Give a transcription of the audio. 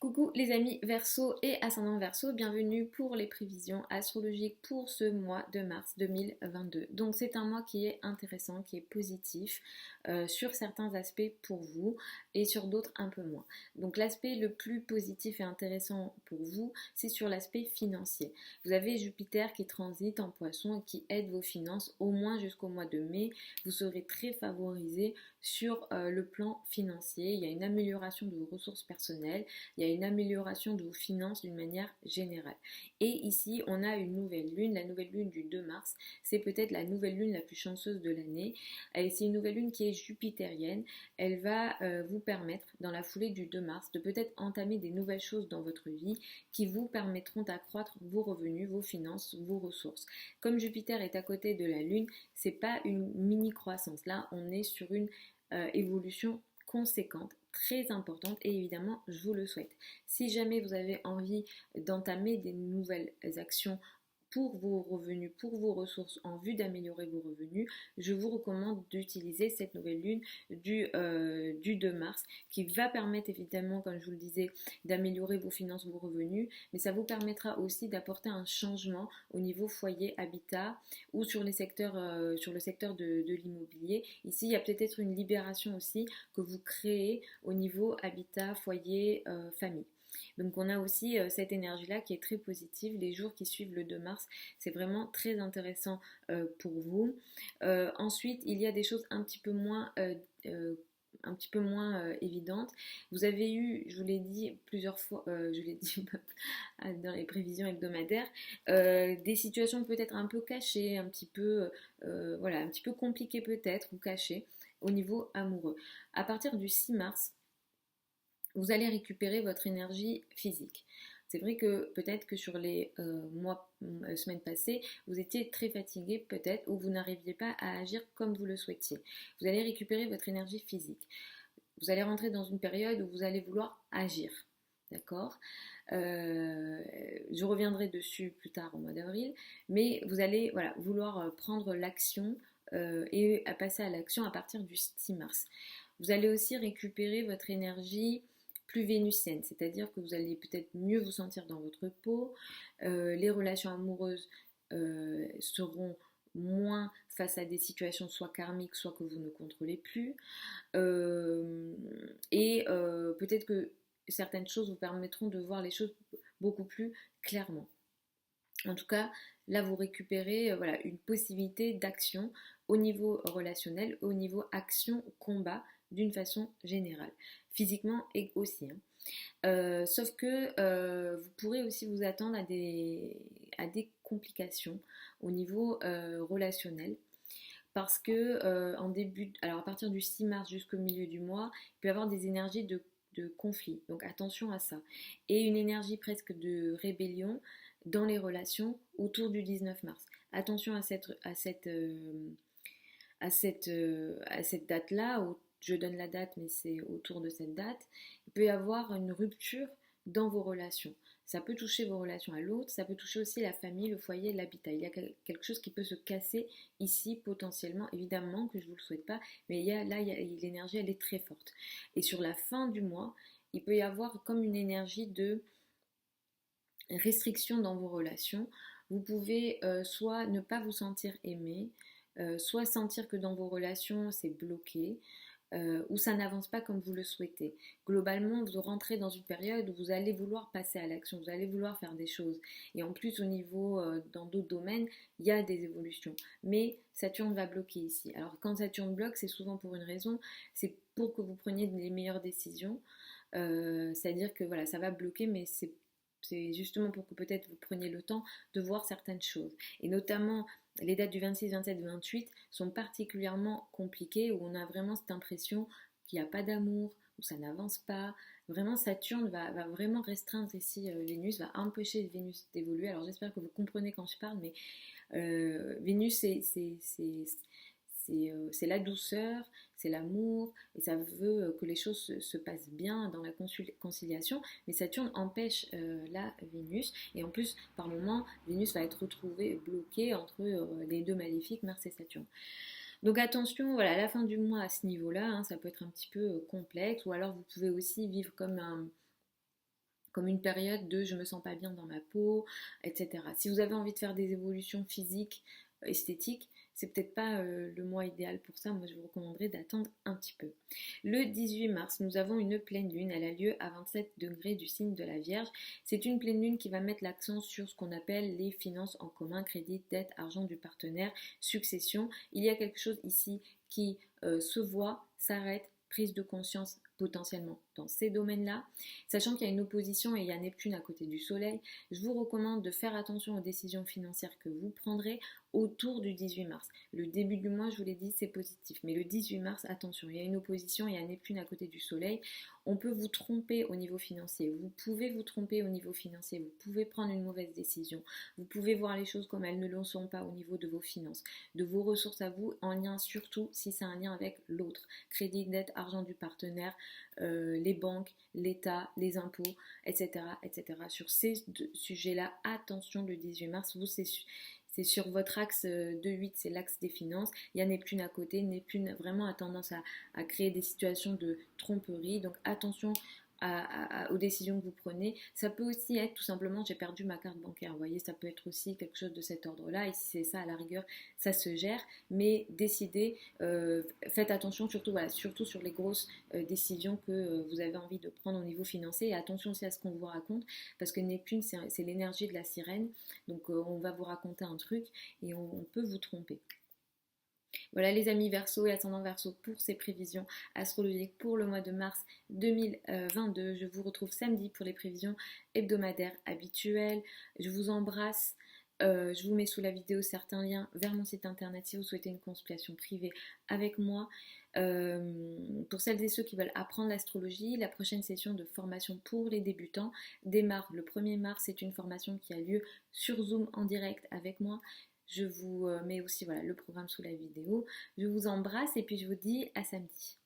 Coucou les amis Verseau et ascendant Verseau, bienvenue pour les prévisions astrologiques pour ce mois de mars 2022. Donc c'est un mois qui est intéressant, qui est positif sur certains aspects pour vous et sur d'autres un peu moins. Donc l'aspect le plus positif et intéressant pour vous, c'est sur l'aspect financier. Vous avez Jupiter qui transite en Poisson et qui aide vos finances au moins jusqu'au mois de mai. Vous serez très favorisé sur le plan financier. Il y a une amélioration de vos ressources personnelles. Il y a une amélioration de vos finances d'une manière générale. Et ici, on a une nouvelle lune, la nouvelle lune du 2 mars. C'est peut-être la nouvelle lune la plus chanceuse de l'année. C'est une nouvelle lune qui est jupitérienne. Elle va vous permettre, dans la foulée du 2 mars, de peut-être entamer des nouvelles choses dans votre vie qui vous permettront d'accroître vos revenus, vos finances, vos ressources. Comme Jupiter est à côté de la lune, c'est pas une mini croissance. Là, on est sur une évolution conséquente, très importante et évidemment je vous le souhaite. Si jamais vous avez envie d'entamer des nouvelles actions pour vos revenus, pour vos ressources en vue d'améliorer vos revenus, je vous recommande d'utiliser cette nouvelle lune du 2 mars qui va permettre évidemment, comme je vous le disais, d'améliorer vos finances, vos revenus, mais ça vous permettra aussi d'apporter un changement au niveau foyer, habitat ou sur le secteur de l'immobilier. Ici, il y a peut-être une libération aussi que vous créez au niveau habitat, foyer, famille. Donc on a aussi cette énergie-là qui est très positive. Les jours qui suivent le 2 mars, c'est vraiment très intéressant pour vous. Ensuite, il y a des choses un petit peu moins évidentes. Vous avez eu, je vous l'ai dit plusieurs fois, je l'ai dit dans les prévisions hebdomadaires, des situations peut-être un peu cachées, un petit peu compliquées peut-être ou cachées au niveau amoureux. À partir du 6 mars, vous allez récupérer votre énergie physique. C'est vrai que peut-être que sur les semaines passées, vous étiez très fatigué peut-être ou vous n'arriviez pas à agir comme vous le souhaitiez. Vous allez récupérer votre énergie physique. Vous allez rentrer dans une période où vous allez vouloir agir. D'accord. Je reviendrai dessus plus tard au mois d'avril, mais vous allez vouloir prendre l'action et à passer à l'action à partir du 6 mars. Vous allez aussi récupérer votre énergie plus vénusienne, c'est-à-dire que vous allez peut-être mieux vous sentir dans votre peau, les relations amoureuses seront moins face à des situations soit karmiques, soit que vous ne contrôlez plus, peut-être que certaines choses vous permettront de voir les choses beaucoup plus clairement. En tout cas, là, vous récupérez une possibilité d'action au niveau relationnel, au niveau action-combat d'une façon générale, physiquement et aussi. Sauf que vous pourrez aussi vous attendre à des complications au niveau relationnel. Parce que alors à partir du 6 mars jusqu'au milieu du mois, il peut y avoir des énergies de conflit. Donc attention à ça. Et une énergie presque de rébellion dans les relations autour du 19 mars. Attention à cette date-là, je donne la date, mais c'est autour de cette date. Il peut y avoir une rupture dans vos relations. Ça peut toucher vos relations à l'autre, ça peut toucher aussi la famille, le foyer, l'habitat. Il y a quelque chose qui peut se casser ici potentiellement, évidemment que je ne vous le souhaite pas, mais l'énergie, elle est très forte. Et sur la fin du mois, il peut y avoir comme une énergie de restriction dans vos relations. Vous pouvez soit ne pas vous sentir aimé, soit sentir que dans vos relations c'est bloqué, ou ça n'avance pas comme vous le souhaitez. Globalement, vous rentrez dans une période où vous allez vouloir passer à l'action, vous allez vouloir faire des choses. Et en plus, dans d'autres domaines, il y a des évolutions. Mais Saturne va bloquer ici. Alors quand Saturne bloque, c'est souvent pour une raison, c'est pour que vous preniez les meilleures décisions. C'est-à-dire que ça va bloquer, mais c'est justement pour que peut-être vous preniez le temps de voir certaines choses. Et notamment, les dates du 26, 27, 28 sont particulièrement compliquées, où on a vraiment cette impression qu'il n'y a pas d'amour, où ça n'avance pas. Vraiment, Saturne va vraiment restreindre ici Vénus, va empêcher Vénus d'évoluer. Alors j'espère que vous comprenez quand je parle, mais Vénus, c'est la douceur, c'est l'amour, et ça veut que les choses se passent bien dans la conciliation, mais Saturne empêche la Vénus, et en plus, par moments, Vénus va être retrouvée bloquée entre les deux maléfiques, Mars et Saturne. Donc attention, à la fin du mois à ce niveau-là, ça peut être un petit peu complexe, ou alors vous pouvez aussi vivre comme comme une période de je me sens pas bien dans ma peau, etc. Si vous avez envie de faire des évolutions physiques, esthétiques, c'est peut-être pas le mois idéal pour ça. Moi, je vous recommanderais d'attendre un petit peu. Le 18 mars, nous avons une pleine lune. Elle a lieu à 27 degrés du signe de la Vierge. C'est une pleine lune qui va mettre l'accent sur ce qu'on appelle les finances en commun, crédit, dette, argent du partenaire, succession. Il y a quelque chose ici qui se voit, s'arrête, prise de conscience potentiellement dans ces domaines-là. Sachant qu'il y a une opposition et il y a Neptune à côté du Soleil, je vous recommande de faire attention aux décisions financières que vous prendrez autour du 18 mars. Le début du mois, je vous l'ai dit, c'est positif. Mais le 18 mars, attention, il y a une opposition, il y a Neptune à côté du Soleil. On peut vous tromper au niveau financier. Vous pouvez vous tromper au niveau financier. Vous pouvez prendre une mauvaise décision. Vous pouvez voir les choses comme elles ne le sont pas au niveau de vos finances, de vos ressources à vous, en lien surtout si c'est un lien avec l'autre. Crédit, dette, argent du partenaire, les banques, l'État, les impôts, etc., etc. Sur ces sujets-là, attention le 18 mars, vous c'est sur votre axe de 8, c'est l'axe des finances. Il y a Neptune à côté. Neptune vraiment a tendance à créer des situations de tromperie. Donc attention aux décisions que vous prenez. Ça peut aussi être tout simplement j'ai perdu ma carte bancaire. Vous voyez, ça peut être aussi quelque chose de cet ordre-là. Et si c'est ça, à la rigueur, ça se gère. Mais décidez, faites attention surtout, voilà, surtout sur les grosses décisions que vous avez envie de prendre au niveau financier. Et attention aussi à ce qu'on vous raconte, parce que Neptune, c'est l'énergie de la sirène. Donc on va vous raconter un truc et on peut vous tromper. Voilà les amis Verseau et ascendant Verseau pour ces prévisions astrologiques pour le mois de mars 2022. Je vous retrouve samedi pour les prévisions hebdomadaires habituelles. Je vous embrasse. Je vous mets sous la vidéo certains liens vers mon site internet si vous souhaitez une consultation privée avec moi. Pour celles et ceux qui veulent apprendre l'astrologie, la prochaine session de formation pour les débutants démarre le 1er mars. C'est une formation qui a lieu sur Zoom en direct avec moi. Je vous mets aussi voilà, le programme sous la vidéo. Je vous embrasse et puis je vous dis à samedi.